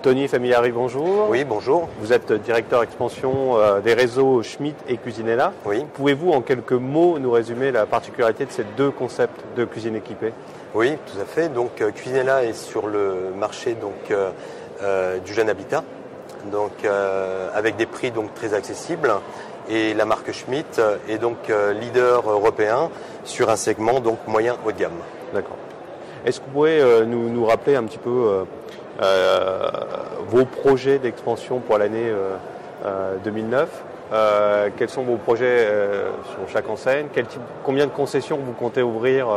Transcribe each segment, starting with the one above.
Tony Familiari, bonjour. Oui, bonjour. Vous êtes directeur expansion des réseaux Schmitt et Cuisinella. Oui. Pouvez-vous en quelques mots nous résumer la particularité de ces deux concepts de cuisine équipée? Oui, tout à fait. Donc Cuisinella est sur le marché du jeune habitat, avec des prix très accessibles. Et la marque Schmitt est leader européen sur un segment moyen haut de gamme. D'accord. Est-ce que vous pouvez nous rappeler un petit peu vos projets d'expansion pour l'année 2009? Quels sont vos projets sur chaque enseigne? Combien de concessions vous comptez ouvrir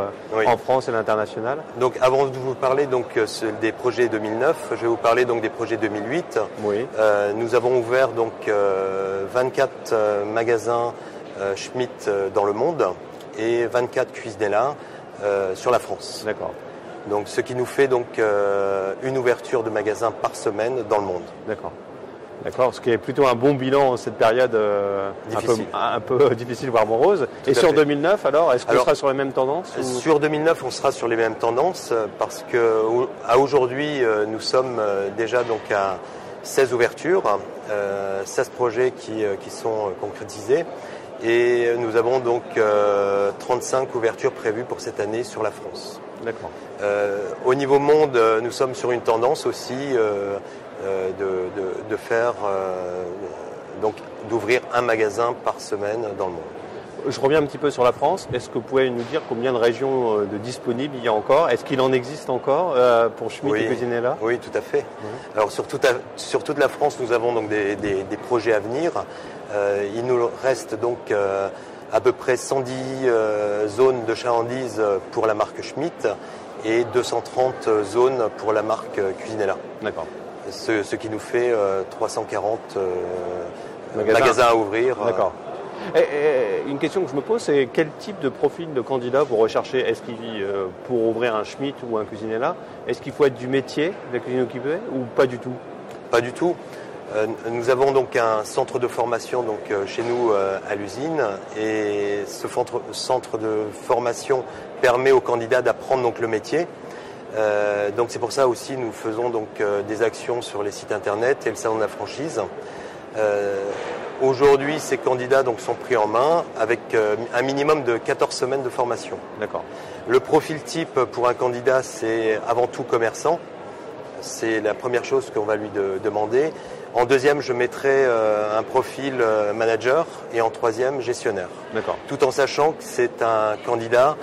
en France et à l'international? Donc avant de vous parler des projets 2009, je vais vous parler des projets 2008. Oui. Nous avons ouvert 24 magasins Schmitt dans le monde et 24 Cuisinella sur la France. D'accord. Donc, ce qui nous fait une ouverture de magasin par semaine dans le monde. D'accord. D'accord, ce qui est plutôt un bon bilan en cette période un peu difficile, voire morose. Et sur 2009, alors, est-ce qu'on sera sur les mêmes tendances Sur 2009, on sera sur les mêmes tendances parce qu'à aujourd'hui, nous sommes déjà à 16 ouvertures, 16 projets qui sont concrétisés. Et nous avons 35 ouvertures prévues pour cette année sur la France. D'accord. Au niveau monde, nous sommes sur une tendance aussi d'ouvrir un magasin par semaine dans le monde. Je reviens un petit peu sur la France. Est-ce que vous pouvez nous dire combien de régions de disponibles il y a encore? Est-ce qu'il en existe encore pour Schmitt et Cuisinella? Oui, tout à fait. Oui. Alors sur toute la France, nous avons des projets à venir. Il nous reste à peu près 110 zones de chalandise pour la marque Schmitt et 230 zones pour la marque Cuisinella. D'accord. Ce qui nous fait 340 magasins à ouvrir. D'accord. Et une question que je me pose, c'est quel type de profil de candidat vous recherchez? Est-ce qu'il pour ouvrir un Schmitt ou un Cuisinella, est-ce qu'il faut être du métier de la cuisine équipée ou pas du tout? Pas du tout. Nous avons un centre de formation chez nous à l'usine et ce centre de formation permet aux candidats d'apprendre le métier. C'est pour ça aussi nous faisons des actions sur les sites internet et le salon de la franchise. Aujourd'hui, ces candidats sont pris en main avec un minimum de 14 semaines de formation. D'accord. Le profil type pour un candidat, c'est avant tout commerçant. C'est la première chose qu'on va lui demander. En deuxième, je mettrai un profil manager et en troisième, gestionnaire. D'accord. Tout en sachant que c'est un candidat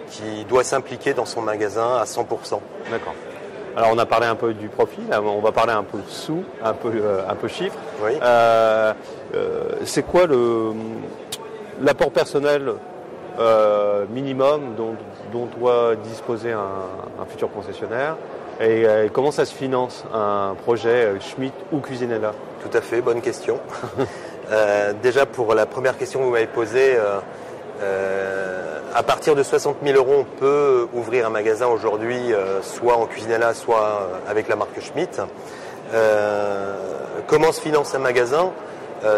qui doit s'impliquer dans son magasin à 100%. D'accord. Alors on a parlé un peu du profil, on va parler un peu sous, un peu chiffres. Oui. C'est quoi l'apport personnel minimum dont doit disposer un futur concessionnaire et comment ça se finance un projet Schmitt ou Cuisinella? Tout à fait, bonne question. Déjà pour la première question que vous m'avez posée, à partir de 60 000 €, on peut ouvrir un magasin aujourd'hui, soit en Cuisinella, soit avec la marque Schmitt. Comment se finance un magasin?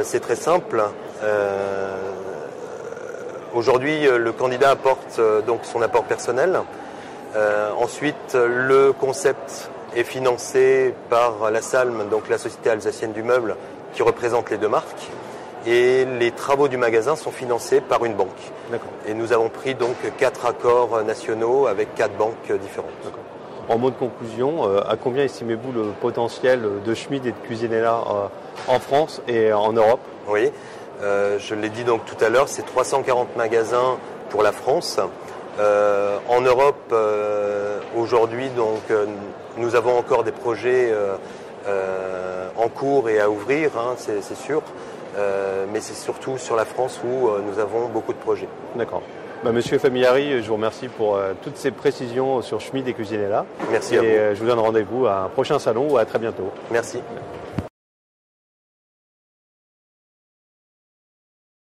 C'est très simple. Aujourd'hui, le candidat apporte son apport personnel. Ensuite, le concept est financé par la SALM, la Société Alsacienne du Meuble, qui représente les deux marques. Et les travaux du magasin sont financés par une banque. D'accord. Et nous avons pris 4 accords nationaux avec 4 banques différentes. D'accord. En mot de conclusion, à combien estimez-vous le potentiel de Schmitt et de Cuisinella en France et en Europe? Oui, je l'ai dit tout à l'heure, c'est 340 magasins pour la France. En Europe, aujourd'hui, nous avons encore des projets en cours et à ouvrir, c'est sûr. Mais c'est surtout sur la France où nous avons beaucoup de projets. D'accord. Monsieur Familiari, je vous remercie pour toutes ces précisions sur Schmitt et Cuisinella. Merci à vous. Et je vous donne rendez-vous à un prochain salon ou à très bientôt. Merci.